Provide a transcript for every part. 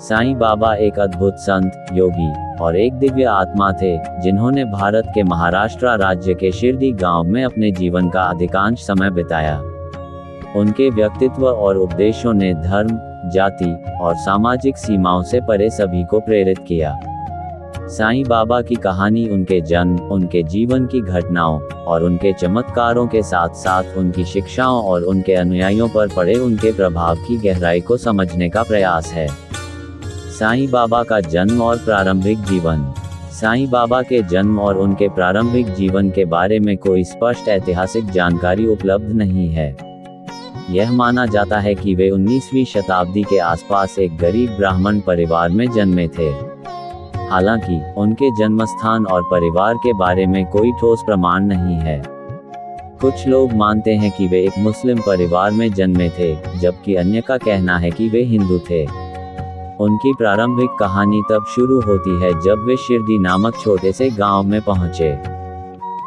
साईं बाबा एक अद्भुत संत, योगी और एक दिव्य आत्मा थे, जिन्होंने भारत के महाराष्ट्र राज्य के शिरडी गांव में अपने जीवन का अधिकांश समय बिताया। उनके व्यक्तित्व और उपदेशों ने धर्म, जाति और सामाजिक सीमाओं से परे सभी को प्रेरित किया। साईं बाबा की कहानी उनके जन्म, उनके जीवन की घटनाओं और उनके चमत्कारों के साथ साथ उनकी शिक्षाओं और उनके अनुयायियों पर पड़े उनके प्रभाव की गहराई को समझने का प्रयास है। साईं बाबा का जन्म और प्रारंभिक जीवन। साईं बाबा के जन्म और उनके प्रारंभिक जीवन के बारे में कोई स्पष्ट ऐतिहासिक जानकारी उपलब्ध नहीं है। यह माना जाता है कि वे 19वीं शताब्दी के आसपास एक गरीब ब्राह्मण परिवार में जन्मे थे। हालांकि उनके जन्मस्थान और परिवार के बारे में कोई ठोस प्रमाण नहीं है। कुछ लोग मानते हैं कि वे एक मुस्लिम परिवार में जन्मे थे, जबकि अन्य का कहना है कि वे हिंदू थे। उनकी प्रारंभिक कहानी तब शुरू होती है जब वे शिरडी नामक छोटे से गांव में पहुंचे।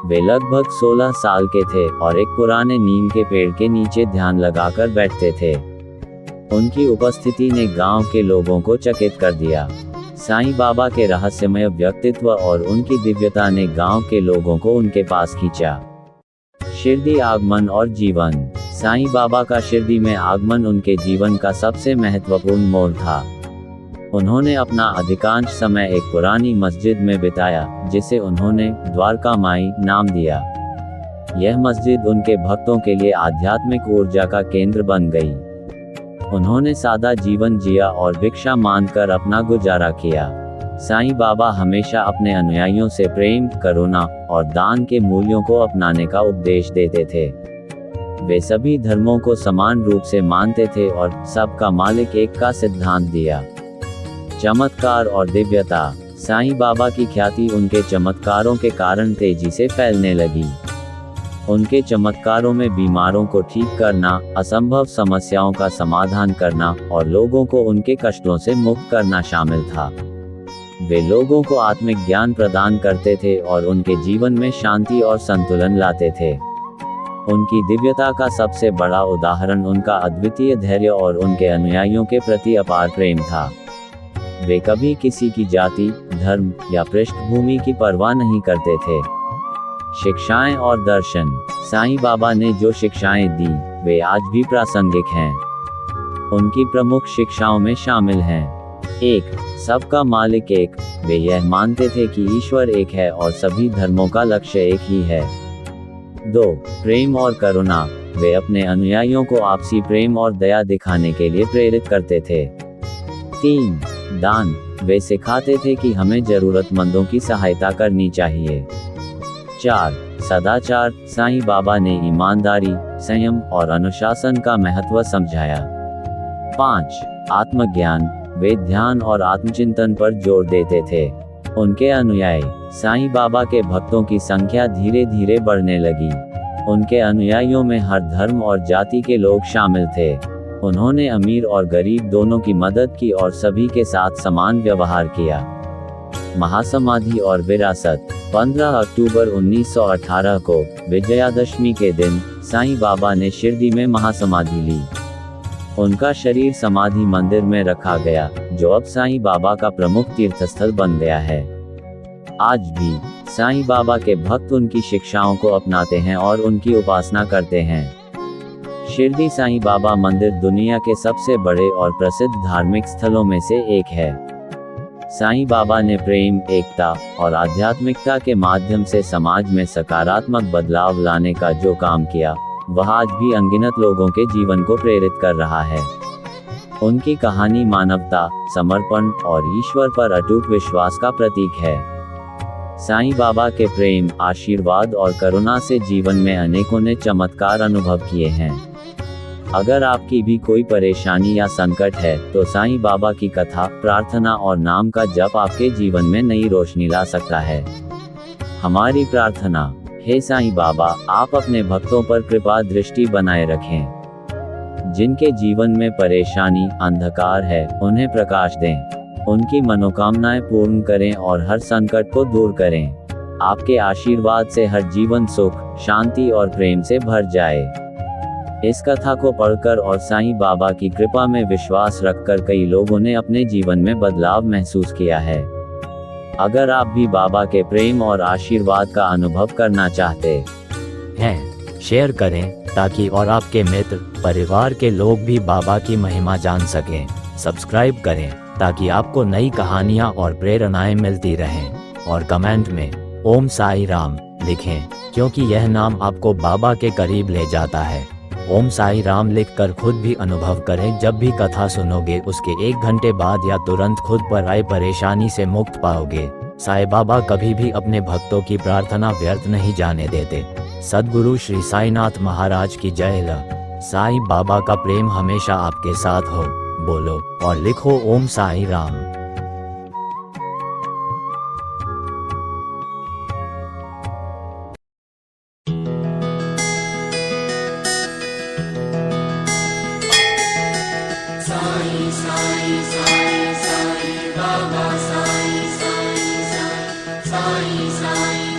वे लगभग 16 साल के थे और एक पुराने नीम के पेड़ के नीचे ध्यान लगाकर बैठते थे। उनकी उपस्थिति ने गांव के लोगों को चकित कर दिया। साईं बाबा के रहस्यमय व्यक्तित्व और उनकी दिव्यता ने गांव के लोगों को उनके पास खींचा। शिरडी आगमन और जीवन। साईं बाबा का शिरडी में आगमन उनके जीवन का सबसे महत्वपूर्ण मोड़ था। उन्होंने अपना अधिकांश समय एक पुरानी मस्जिद में बिताया, जिसे उन्होंने द्वारका माई नाम दिया। यह मस्जिद उनके भक्तों के लिए आध्यात्मिक ऊर्जा का केंद्र बन गई। उन्होंने सादा जीवन जिया और भिक्षा मांगकर अपना गुजारा किया। साईं बाबा हमेशा अपने अनुयायियों से प्रेम, करुणा और दान के मूल्यों को अपनाने का उपदेश देते थे। वे सभी धर्मों को समान रूप से मानते थे और सबका मालिक एक का सिद्धांत दिया। चमत्कार और दिव्यता। साईं बाबा की ख्याति उनके चमत्कारों के कारण तेजी से फैलने लगी। उनके चमत्कारों में बीमारों को ठीक करना, असंभव समस्याओं का समाधान करना और लोगों को उनके कष्टों से मुक्त करना शामिल था। वे लोगों को आत्मिक ज्ञान प्रदान करते थे और उनके जीवन में शांति और संतुलन लाते थे। उनकी दिव्यता का सबसे बड़ा उदाहरण उनका अद्वितीय धैर्य और उनके अनुयायियों के प्रति अपार प्रेम था। वे कभी किसी की जाति, धर्म या पृष्ठभूमि की परवाह नहीं करते थे। शिक्षाएं और दर्शन। साईं बाबा ने जो शिक्षाएं दी, वे आज भी प्रासंगिक हैं। उनकी प्रमुख शिक्षाओं में शामिल हैं: 1. सबका मालिक एक। वे यह मानते थे कि ईश्वर एक है और सभी धर्मों का लक्ष्य एक ही है। 2. प्रेम और करुणा। वे अपने अनुयायियों को आपसी प्रेम और दया दिखाने के लिए प्रेरित करते थे। 3. दान। वे सिखाते थे कि हमें जरूरतमंदों की सहायता करनी चाहिए। 4. सदाचार। साईं बाबा ने ईमानदारी, संयम और अनुशासन का महत्व समझाया। 5. आत्मज्ञान। वे ध्यान और आत्मचिंतन पर जोर देते थे। उनके अनुयायी। साईं बाबा के भक्तों की संख्या धीरे धीरे बढ़ने लगी। उनके अनुयायियों में हर धर्म और जाति के लोग शामिल थे। उन्होंने अमीर और गरीब दोनों की मदद की और सभी के साथ समान व्यवहार किया। महासमाधि और विरासत। 15 अक्टूबर 1918 को विजयादशमी के दिन साईं बाबा ने शिरडी में महासमाधि ली। उनका शरीर समाधि मंदिर में रखा गया, जो अब साईं बाबा का प्रमुख तीर्थस्थल बन गया है। आज भी साईं बाबा के भक्त उनकी शिक्षाओं को अपनाते हैं और उनकी उपासना करते हैं। शिरडी साईं बाबा मंदिर दुनिया के सबसे बड़े और प्रसिद्ध धार्मिक स्थलों में से एक है। साईं बाबा ने प्रेम, एकता और आध्यात्मिकता के माध्यम से समाज में सकारात्मक बदलाव लाने का जो काम किया, वह आज भी अनगिनत लोगों के जीवन को प्रेरित कर रहा है। उनकी कहानी मानवता, समर्पण और ईश्वर पर अटूट विश्वास का प्रतीक है। साईं बाबा के प्रेम, आशीर्वाद और करुणा से जीवन में अनेकों ने चमत्कार अनुभव किए हैं। अगर आपकी भी कोई परेशानी या संकट है, तो साईं बाबा की कथा, प्रार्थना और नाम का जप आपके जीवन में नई रोशनी ला सकता है। हमारी प्रार्थना। हे साईं बाबा, आप अपने भक्तों पर कृपा दृष्टि बनाए रखें। जिनके जीवन में परेशानी, अंधकार है, उन्हें प्रकाश दें। उनकी मनोकामनाएं पूर्ण करें और हर संकट को दूर करें। आपके आशीर्वाद से हर जीवन सुख, शांति और प्रेम से भर जाए। इस कथा को पढ़कर और साईं बाबा की कृपा में विश्वास रखकर कई लोगों ने अपने जीवन में बदलाव महसूस किया है। अगर आप भी बाबा के प्रेम और आशीर्वाद का अनुभव करना चाहते हैं, शेयर करें ताकि और आपके मित्र परिवार के लोग भी बाबा की महिमा जान सकें। सब्सक्राइब करें ताकि आपको नई कहानियाँ और प्रेरणाएं मिलती रहें, और कमेंट में ओम साई राम लिखें, क्योंकि यह नाम आपको बाबा के करीब ले जाता है। ओम साई राम लिखकर खुद भी अनुभव करें। जब भी कथा सुनोगे उसके 1 घंटे बाद या तुरंत खुद पर आए परेशानी से मुक्त पाओगे। साईं बाबा कभी भी अपने भक्तों की प्रार्थना व्यर्थ नहीं जाने देते। सद्गुरु श्री साईनाथ महाराज की जय। साईं बाबा का प्रेम हमेशा आपके साथ हो। बोलो और लिखो ओम Sai Ram. Sai Sai Sai Sai Baba Sai Sai Sai Sai Sai